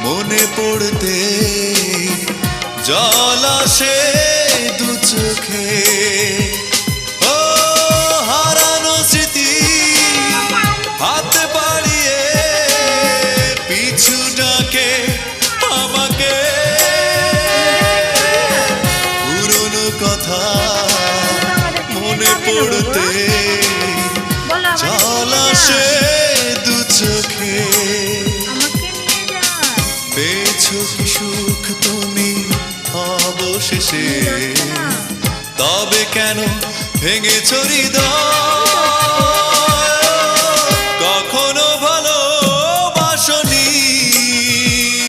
মনে পড়তে জল আসে দু চোখে। ও হারানো স্মৃতি হাতে বাড়িয়ে পিছু ডাকে আমাকে। পুরনো কথা মনে পড়তে জল আসে দু চোখে। পেয়েছো কি সুখ তুমি অবশেষে, তবে কেন ভেঙেছো হৃদয়?